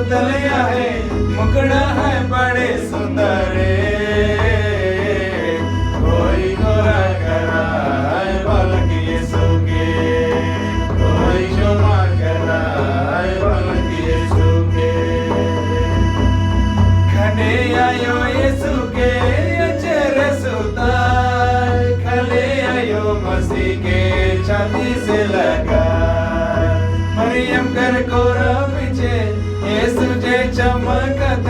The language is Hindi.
तलिया है मुकड़ा है बड़े सुंदर कोई गोरा करा है बालक यीशु के कोई क्षमा करा है बालक यीशु के खने आयो यीशु के अचर सुतार खले आयो मसीह के छाती से लगा मरियम कर कोरा पीछे यीशु जे चमकत